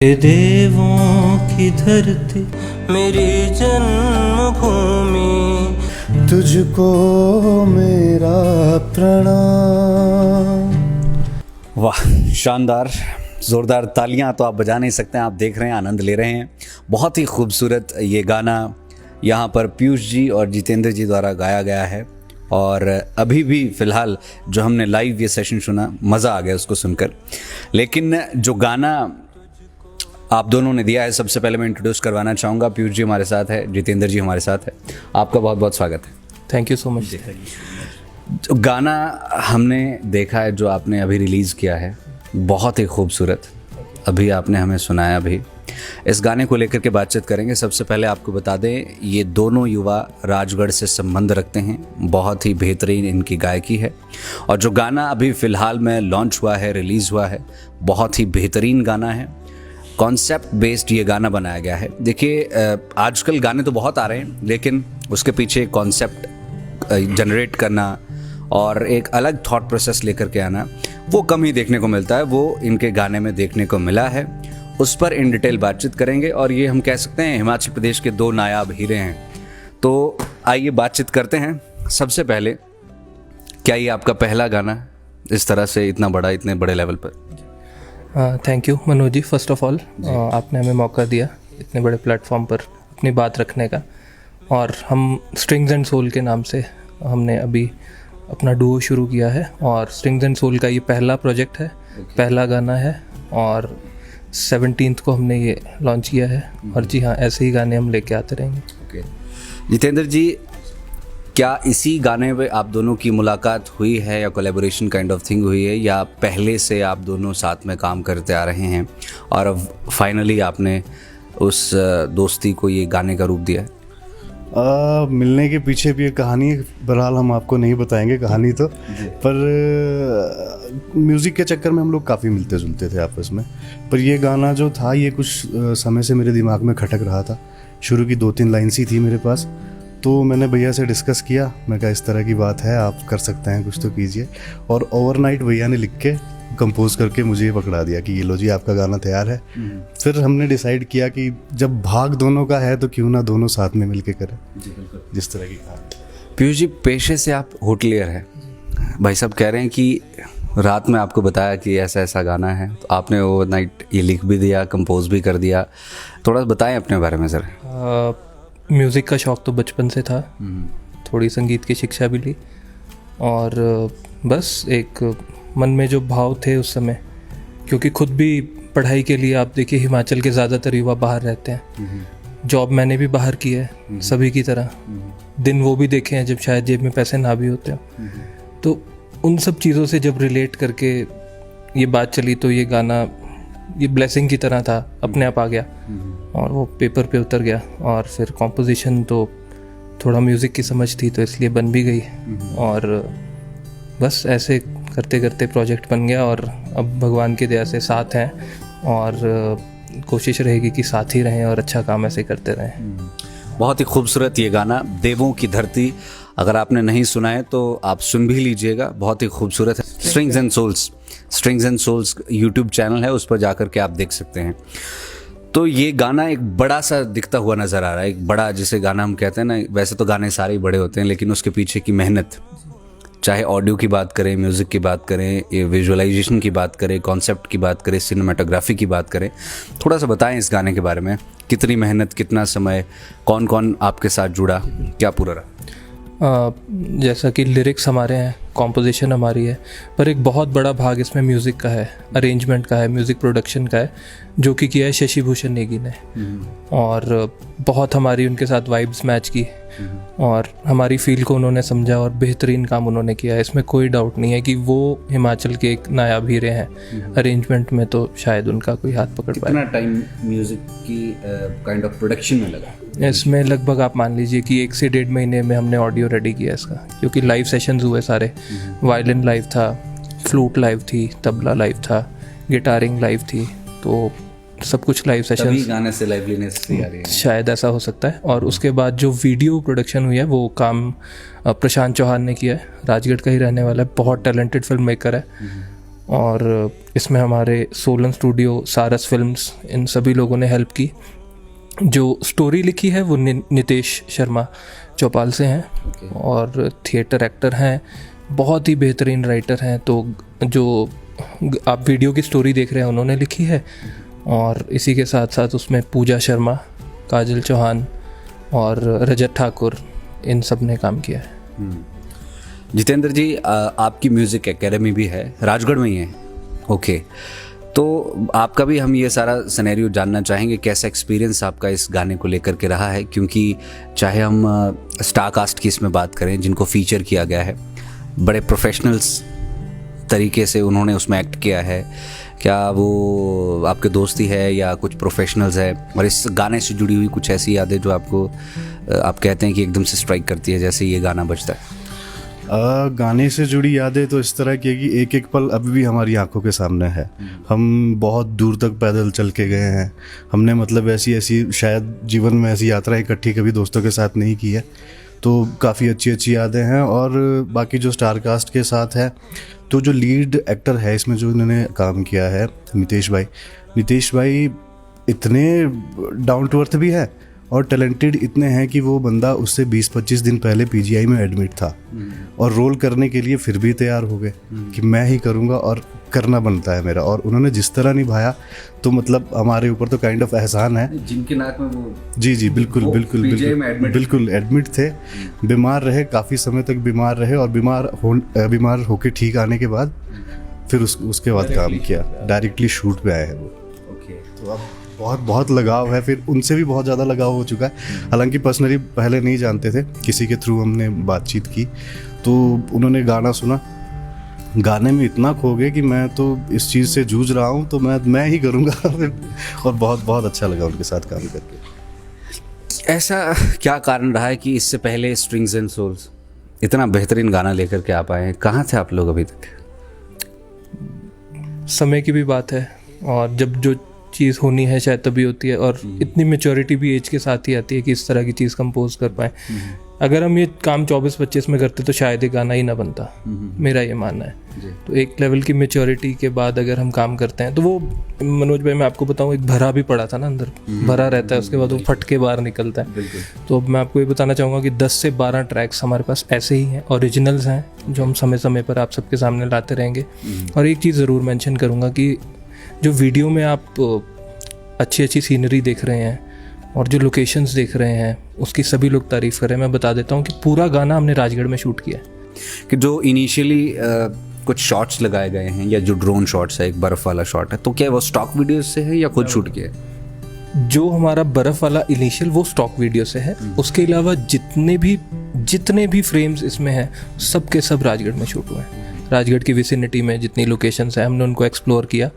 देवों की धरती मेरी जन्मभूमि, तुझको मेरा प्रणाम। वाह, शानदार, ज़ोरदार तालियां तो आप बजा नहीं सकते हैं, आप देख रहे हैं, आनंद ले रहे हैं। बहुत ही खूबसूरत ये गाना यहाँ पर पीयूष जी और जितेंद्र जी द्वारा गाया गया है। और अभी भी फ़िलहाल जो हमने लाइव ये सेशन सुना, मज़ा आ गया उसको सुनकर। लेकिन जो गाना आप दोनों ने दिया है, सबसे पहले मैं इंट्रोड्यूस करवाना चाहूँगा। पीयूष जी हमारे साथ है, जितेंद्र जी हमारे साथ है। आपका बहुत बहुत स्वागत है। Thank you so much. जो गाना हमने देखा है, जो आपने अभी रिलीज़ किया है, बहुत ही खूबसूरत, अभी आपने हमें सुनाया भी। इस गाने को लेकर के बातचीत करेंगे। सबसे पहले आपको बता दें, ये दोनों युवा राजगढ़ से संबंध रखते हैं। बहुत ही बेहतरीन इनकी गायकी है। और जो गाना अभी फ़िलहाल में लॉन्च हुआ है, रिलीज़ हुआ है, बहुत ही बेहतरीन गाना है। कॉन्सेप्ट बेस्ड ये गाना बनाया गया है। देखिए, आजकल गाने तो बहुत आ रहे हैं, लेकिन उसके पीछे कॉन्सेप्ट जनरेट करना और एक अलग थॉट प्रोसेस लेकर के आना, वो कम ही देखने को मिलता है। वो इनके गाने में देखने को मिला है। उस पर इन डिटेल बातचीत करेंगे। और ये हम कह सकते हैं हिमाचल प्रदेश के दो नायाब हीरे हैं। तो आइए बातचीत करते हैं। सबसे पहले, क्या ये आपका पहला गाना इस तरह से इतना बड़ा, इतने बड़े लेवल पर? Thank you Manoj ji, first of all आपने हमें मौका दिया इतने बड़े प्लेटफॉर्म पर अपनी बात रखने का। और हम स्ट्रिंग्स एंड सोल के नाम से हमने अभी अपना डुओ शुरू किया है। और स्ट्रिंग्स एंड सोल का ये पहला प्रोजेक्ट है, पहला गाना है। और 17 को हमने ये लॉन्च किया है। और जी हाँ, ऐसे ही गाने हम लेके आते रहेंगे। जितेंद्र जी, क्या इसी गाने पे आप दोनों की मुलाकात हुई है या कोलैबोरेशन काइंड ऑफ थिंग हुई है, या पहले से आप दोनों साथ में काम करते आ रहे हैं और अब फाइनली आपने उस दोस्ती को ये गाने का रूप दिया है? मिलने के पीछे भी एक कहानी है। बहरहाल हम आपको नहीं बताएंगे कहानी तो, पर म्यूज़िक के चक्कर में हम लोग काफ़ी मिलते जुलते थे आपस में। पर ये गाना जो था, ये कुछ समय से मेरे दिमाग में खटक रहा था। शुरू की 2-3 लाइन्स ही थी मेरे पास। तो मैंने भैया से डिस्कस किया, मैं कहा इस तरह की बात है, आप कर सकते हैं, कुछ तो कीजिए। और ओवरनाइट भैया ने लिख के कंपोज करके मुझे ये पकड़ा दिया कि ये लो जी, आपका गाना तैयार है। फिर हमने डिसाइड किया कि जब भाग दोनों का है तो क्यों ना दोनों साथ में मिलके करें, जिस तरह की कहानी। पीयूष जी, पेशे से आप होटलियर हैं। भाई साहब कह रहे हैं कि रात में आपको बताया कि ऐसा ऐसा गाना है, तो आपने ओवरनाइट ये लिख भी दिया, कंपोज भी कर दिया। थोड़ा बताएं अपने बारे में सर। म्यूज़िक का शौक़ तो बचपन से था, थोड़ी संगीत की शिक्षा भी ली। और बस एक मन में जो भाव थे उस समय, क्योंकि खुद भी पढ़ाई के लिए आप देखिए हिमाचल के ज़्यादातर युवा बाहर रहते हैं। जॉब मैंने भी बाहर की है सभी की तरह। दिन वो भी देखे हैं जब शायद जेब में पैसे ना भी होते हो। तो उन सब चीज़ों से जब रिलेट करके ये बात चली, तो ये गाना ये ब्लेसिंग की तरह था, अपने आप आ गया और वो पेपर पे उतर गया। और फिर कॉम्पोजिशन तो थोड़ा म्यूज़िक की समझ थी, तो इसलिए बन भी गई। और बस ऐसे करते करते प्रोजेक्ट बन गया। और अब भगवान की दया से साथ हैं और कोशिश रहेगी कि साथ ही रहें और अच्छा काम ऐसे करते रहें। बहुत ही खूबसूरत ये गाना, देवों की धरती। अगर आपने नहीं सुना है तो आप सुन भी लीजिएगा, बहुत ही खूबसूरत है। Strings and souls YouTube channel है, उस पर जाकर के आप देख सकते हैं। तो ये गाना एक बड़ा सा दिखता हुआ नज़र आ रहा है, एक बड़ा, जिसे गाना हम कहते हैं ना। वैसे तो गाने सारे ही बड़े होते हैं, लेकिन उसके पीछे की मेहनत, चाहे ऑडियो की बात करें, म्यूज़िक की बात करें, ये विजुअलाइजेशन की बात करें, कॉन्सेप्ट की बात करें, सिनेमाटोग्राफी की बात करें, थोड़ा सा बताएं इस गाने के बारे में। कितनी मेहनत, कितना समय, कौन कौन आपके साथ जुड़ा, क्या पूरा रहा? जैसा कि लिरिक्स हमारे हैं, कॉम्पोजिशन हमारी है, पर एक बहुत बड़ा भाग इसमें म्यूज़िक का है, अरेंजमेंट का है, म्यूज़िक प्रोडक्शन का है, जो कि किया है शशि भूषण नेगी ने। और बहुत हमारी उनके साथ वाइब्स मैच की और हमारी फील को उन्होंने समझा और बेहतरीन काम उन्होंने किया है। इसमें कोई डाउट नहीं है कि वो हिमाचल के एक नायाब हीरे हैं। अरेंजमेंट में तो शायद उनका कोई हाथ पकड़ पाए। कितना टाइम म्यूज़िक की काइंड ऑफ प्रोडक्शन में लगा? इसमें लगभग आप मान लीजिए कि 1 से 1.5 महीने में हमने ऑडियो रेडी किया इसका, क्योंकि लाइव सेशंस हुए सारे। वायलिन लाइव था, फ्लूट लाइव थी, तबला लाइव था, गिटारिंग लाइव थी, तो सब कुछ लाइव सेशन गाने से लाइवलीनेस आ रही है, शायद ऐसा हो सकता है। और उसके बाद जो वीडियो प्रोडक्शन हुई है वो काम प्रशांत चौहान ने किया है। राजगढ़ का ही रहने वाला है, बहुत टैलेंटेड फिल्म मेकर है। और इसमें हमारे सोलन स्टूडियो, सारस फिल्म्स, इन सभी लोगों ने हेल्प की। जो स्टोरी लिखी है वो नितेश शर्मा चौपाल से हैं और थिएटर एक्टर हैं, बहुत ही बेहतरीन राइटर हैं। तो जो आप वीडियो की स्टोरी देख रहे हैं उन्होंने लिखी है, और इसी के साथ साथ उसमें पूजा शर्मा, काजल चौहान और रजत ठाकुर, इन सब ने काम किया है। जितेंद्र जी, आपकी म्यूज़िक एकेडमी भी है, राजगढ़ में ही है। ओके, तो आपका भी हम ये सारा सिनेरियो जानना चाहेंगे, कैसा एक्सपीरियंस आपका इस गाने को लेकर के रहा है, क्योंकि चाहे हम स्टार कास्ट की इसमें बात करें जिनको फीचर किया गया है, बड़े प्रोफेशनल्स तरीके से उन्होंने उसमें एक्ट किया है। क्या वो आपके दोस्ती है या कुछ प्रोफेशनल्स है, और इस गाने से जुड़ी हुई कुछ ऐसी यादें जो आपको आप कहते हैं कि एकदम से स्ट्राइक करती है जैसे ये गाना बजता है? गाने से जुड़ी यादें तो इस तरह की है कि एक एक पल अभी भी हमारी आंखों के सामने है। हम बहुत दूर तक पैदल चल के गए हैं, हमने मतलब ऐसी शायद जीवन में ऐसी यात्रा इकट्ठी कभी दोस्तों के साथ नहीं की है। तो काफ़ी अच्छी अच्छी यादें हैं। और बाकी जो स्टार कास्ट के साथ है, तो जो लीड एक्टर है इसमें जो इन्होंने काम किया है, नितेश भाई इतने डाउन टू अर्थ भी है और टैलेंटेड इतने हैं कि वो बंदा उससे 20-25 दिन पहले पीजीआई में एडमिट था और रोल करने के लिए फिर भी तैयार हो गए कि मैं ही करूँगा और करना बनता है मेरा। और उन्होंने जिस तरह निभाया, तो मतलब हमारे ऊपर तो काइंड ऑफ एहसान है। जिनके नाक में वो जी बिल्कुल एडमिट थे, बीमार रहे, काफ़ी समय तक बीमार रहे, और बीमार होके ठीक आने के बाद फिर उसके बाद काम किया, डायरेक्टली शूट पे आए हैं वो। तो अब बहुत लगाव है, फिर उनसे भी बहुत ज़्यादा लगाव हो चुका है। हालांकि पर्सनली पहले नहीं जानते थे, किसी के थ्रू हमने बातचीत की, तो उन्होंने गाना सुना, गाने में इतना खो गए कि मैं तो इस चीज़ से जूझ रहा हूँ, तो मैं ही करूँगा। और बहुत अच्छा लगा उनके साथ काम करके। ऐसा क्या कारण रहा है कि इससे पहले स्ट्रिंग्स एंड सोल्स इतना बेहतरीन गाना लेकर के आप आए हैं? कहाँ थे आप लोग अभी तक? समय की भी बात है, और जब जो चीज़ होनी है शायद तभी होती है, और इतनी मेच्योरिटी भी एज के साथ ही आती है कि इस तरह की चीज़ कंपोज कर पाए। अगर हम ये काम 24-25 में करते तो शायद ये गाना ही ना बनता, मेरा ये मानना है। तो एक लेवल की मेच्योरिटी के बाद अगर हम काम करते हैं, तो वो मनोज भाई मैं आपको बताऊं, एक भरा भी पड़ा था ना अंदर, भरा रहता है, उसके बाद वो फट के बाहर निकलता है। तो मैं आपको ये बताना चाहूँगा कि 10 से 12 ट्रैक्स हमारे पास ऐसे ही हैं, ओरिजिनल्स हैं, जो हम समय समय पर आप सबके सामने लाते रहेंगे। और एक चीज़ ज़रूर मेंशन करूँगा कि जो वीडियो में आप अच्छी अच्छी सीनरी देख रहे हैं और जो लोकेशंस देख रहे हैं, उसकी सभी लोग तारीफ़ कर रहे हैं। मैं बता देता हूँ कि पूरा गाना हमने राजगढ़ में शूट किया है। कि जो इनिशियली कुछ शॉट्स लगाए गए हैं, या जो ड्रोन शॉट्स है, एक बर्फ़ वाला शॉट है, तो क्या वो स्टॉक वीडियो से है या खुद शूट किया है? जो हमारा बर्फ़ वाला इनिशियल वो स्टॉक वीडियो से है। उसके अलावा जितने भी फ्रेम्स इसमें हैं, सब के सब राजगढ़ में शूट हुए हैं। राजगढ़ की विसिनिटी में जितनी लोकेशंस हैं, हमने उनको एक्सप्लोर किया।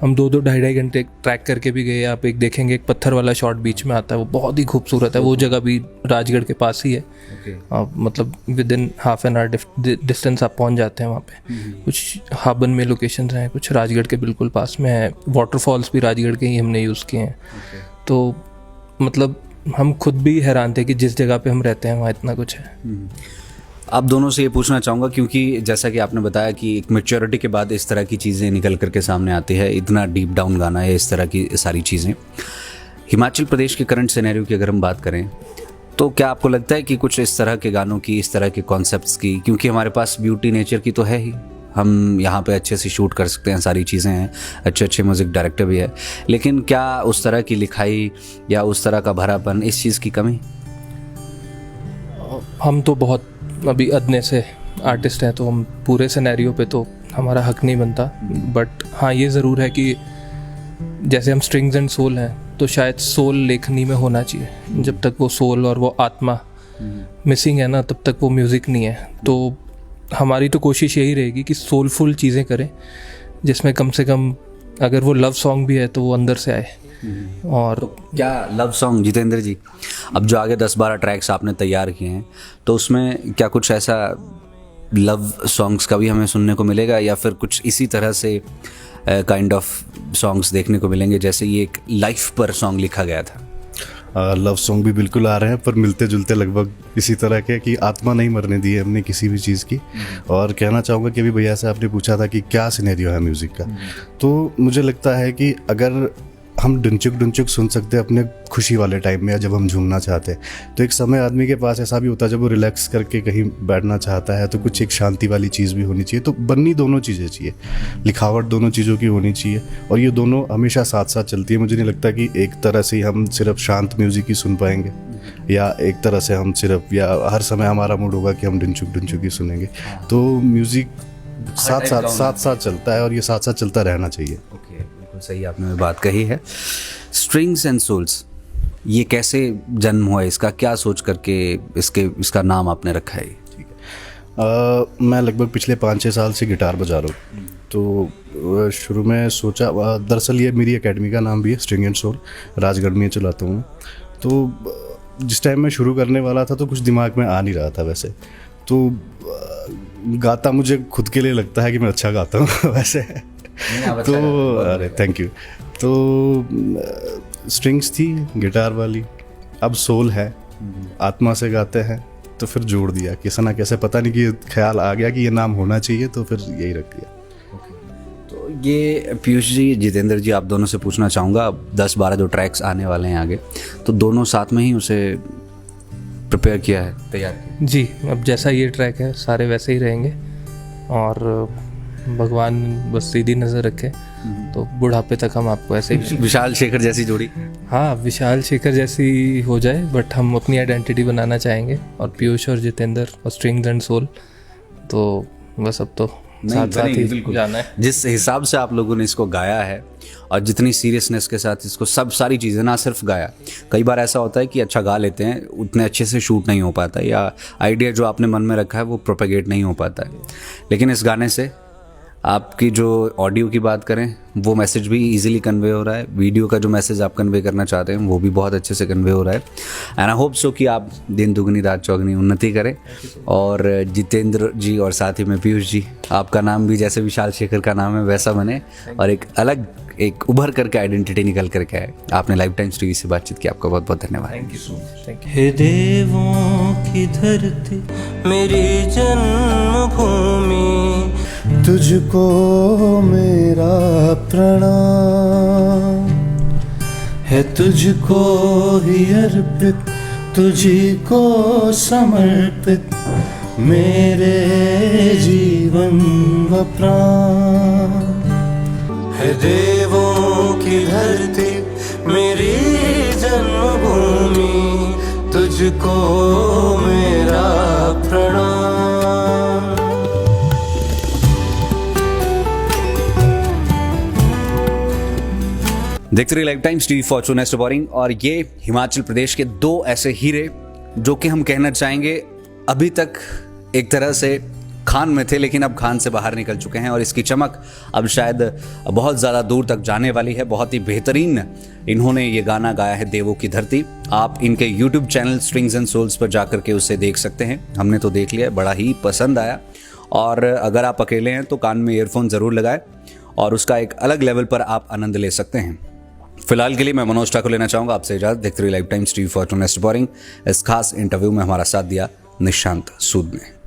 हम 2-2 ढाई घंटे ट्रैक करके भी गए। आप एक देखेंगे, एक पत्थर वाला शॉट बीच में आता है, वो बहुत ही खूबसूरत है। वो जगह भी राजगढ़ के पास ही है। मतलब with in half an hour distance आप पहुंच जाते हैं वहाँ पे। कुछ हाबन में लोकेशंस हैं, कुछ राजगढ़ के बिल्कुल पास में है। वाटरफॉल्स भी राजगढ़ के ही हमने यूज़ किए हैं। तो मतलब हम खुद भी हैरान थे कि जिस जगह पे हम रहते हैं वहाँ इतना कुछ है। आप दोनों से ये पूछना चाहूँगा, क्योंकि जैसा कि आपने बताया कि एक मैच्योरिटी के बाद इस तरह की चीज़ें निकल करके सामने आती है, इतना डीप डाउन गाना है, इस तरह की सारी चीज़ें। हिमाचल प्रदेश के करंट सिनेरियो की अगर हम बात करें, तो क्या आपको लगता है कि कुछ इस तरह के गानों की, इस तरह के कॉन्सेप्ट्स की, क्योंकि हमारे पास ब्यूटी नेचर की तो है ही, हम यहाँ पे अच्छे से शूट कर सकते हैं, सारी चीज़ें हैं, अच्छे म्यूज़िक डायरेक्टर भी है, लेकिन क्या उस तरह की लिखाई या उस तरह का भरापन, इस चीज़ की कमी? हम तो बहुत अभी अदने से आर्टिस्ट हैं, तो हम पूरे सिनेरियो पे तो हमारा हक नहीं बनता। बट हाँ, ये ज़रूर है कि जैसे हम स्ट्रिंग्स एंड सोल हैं, तो शायद सोल लेखनी में होना चाहिए। जब तक वो सोल और वो आत्मा मिसिंग है ना, तब तक वो म्यूज़िक नहीं है। तो हमारी तो कोशिश यही रहेगी कि सोलफुल चीज़ें करें, जिसमें कम से कम अगर वो लव सॉन्ग भी है तो वो अंदर से आए। और तो क्या लव सॉन्ग, जितेंद्र जी, अब जो आगे 10-12 ट्रैक्स आपने तैयार किए हैं, तो उसमें क्या कुछ ऐसा लव सॉन्ग्स का भी हमें सुनने को मिलेगा, या फिर कुछ इसी तरह से काइंड ऑफ सॉन्ग्स देखने को मिलेंगे, जैसे ये एक लाइफ पर सॉन्ग लिखा गया था? लव सॉन्ग भी बिल्कुल आ रहे हैं, पर मिलते जुलते लगभग इसी तरह के कि आत्मा नहीं मरने दी है हमने किसी भी चीज़ की। और कहना चाहूँगा कि अभी भैया से आपने पूछा था कि क्या सिनेरियो है म्यूज़िक का, तो मुझे लगता है कि अगर हम डुनचुक सुन सकते हैं अपने खुशी वाले टाइम में या जब हम झूमना चाहते हैं, तो एक समय आदमी के पास ऐसा भी होता है जब वो रिलैक्स करके कहीं बैठना चाहता है, तो कुछ एक शांति वाली चीज़ भी होनी चाहिए। तो बननी दोनों चीज़ें चाहिए, लिखावट दोनों चीज़ों की होनी चाहिए, और ये दोनों हमेशा साथ साथ चलती है। मुझे नहीं लगता कि एक तरह से हम सिर्फ शांत म्यूज़िक ही सुन पाएंगे, या एक तरह से हम सिर्फ, या हर समय हमारा मूड होगा कि हम डुनचुक ही सुनेंगे। तो म्यूज़िक साथ साथ चलता है, और ये साथ साथ चलता रहना चाहिए। सही आपने बात कही है। स्ट्रिंग्स एंड सोल्स, ये कैसे जन्म हुआ, इसका क्या सोच करके इसका नाम आपने रखा है? ठीक है, मैं लगभग पिछले 5-6 साल से गिटार बजा रहा हूँ। तो शुरू में सोचा, दरअसल ये मेरी एकेडमी का नाम भी है, स्ट्रिंग एंड सोल, राजगढ़ में चलाता हूँ। तो जिस टाइम मैं शुरू करने वाला था तो कुछ दिमाग में आ नहीं रहा था वैसे। तो गाता मुझे खुद के लिए लगता है कि मैं अच्छा गाता हूँ वैसे। तो अरे थैंक यू। तो स्ट्रिंग्स थी गिटार वाली, अब सोल है, आत्मा से गाते हैं, तो फिर जोड़ दिया कैसे ना कैसे, पता नहीं कि ख्याल आ गया कि ये नाम होना चाहिए, तो फिर यही रख दिया। तो ये पीयूष जी, जितेंद्र जी, आप दोनों से पूछना चाहूँगा, 10-12 जो ट्रैक्स आने वाले हैं आगे, तो दोनों साथ में ही उसे प्रिपेयर किया है, तैयार किया? जी, अब जैसा ये ट्रैक है सारे वैसे ही रहेंगे, और भगवान बस सीधी नज़र रखे तो बुढ़ापे तक हम आपको ऐसे ही विशाल शेखर जैसी जोड़ी। हाँ, विशाल शेखर जैसी हो जाए, बट हम अपनी आइडेंटिटी बनाना चाहेंगे। और पीयूष और जितेंद्र और स्ट्रिंग्स एंड सोल, तो बस अब तो साथ साथ ही जाना है। जिस हिसाब से आप लोगों ने इसको गाया है और जितनी सीरियसनेस के साथ इसको सारी चीज़ें, ना सिर्फ गाया, कई बार ऐसा होता है कि अच्छा गा लेते हैं, उतने अच्छे से शूट नहीं हो पाता, या आइडिया जो आपने मन में रखा है वो प्रोपेगेट नहीं हो पाता है। लेकिन इस गाने से आपकी जो ऑडियो की बात करें, वो मैसेज भी इजीली कन्वे हो रहा है, वीडियो का जो मैसेज आप कन्वे करना चाहते हैं वो भी बहुत अच्छे से कन्वे हो रहा है। एंड आई होप सो कि आप दिन दुगनी रात चौगनी उन्नति करें। और जितेंद्र जी और साथ ही में पीयूष जी, आपका नाम भी जैसे विशाल शेखर का नाम है वैसा बने, और एक अलग, एक उभर करके आइडेंटिटी निकल करके आए। आपने लाइफ टाइम टीवी से बातचीत की, आपका बहुत बहुत धन्यवाद। Thank you so much. Thank you. हे देवों की धरती मेरी जन्मभूमि, तुझको मेरा प्रणाम है, तुझको ही अर्पित, तुझी को समर्पित मेरे जीवन व प्राण। है देवों की धरती मेरी जन्मभूमि, तुझको मेरा प्रणाम। देखते रहिए life times TV, Fortune next boring. और ये हिमाचल प्रदेश के 2 ऐसे हीरे जो कि हम कहना चाहेंगे अभी तक एक तरह से खान में थे, लेकिन अब खान से बाहर निकल चुके हैं, और इसकी चमक अब शायद बहुत ज़्यादा दूर तक जाने वाली है। बहुत ही बेहतरीन इन्होंने ये गाना गाया है, देवों की धरती। आप इनके YouTube channel strings and souls पर जा करके उसे देख सकते हैं। हमने तो देख लिया, बड़ा ही पसंद आया। और अगर आप अकेले हैं तो कान में ईयरफोन ज़रूर लगाएं और उसका एक अलग लेवल पर आप आनंद ले सकते हैं। फिलहाल के लिए मैं मनोज ठाकुर लेना चाहूँगा आपसे इजाज़त। देखते रहिए life times TV, Fortune next boring. इस खास इंटरव्यू में हमारा साथ दिया निशांत सूद ने।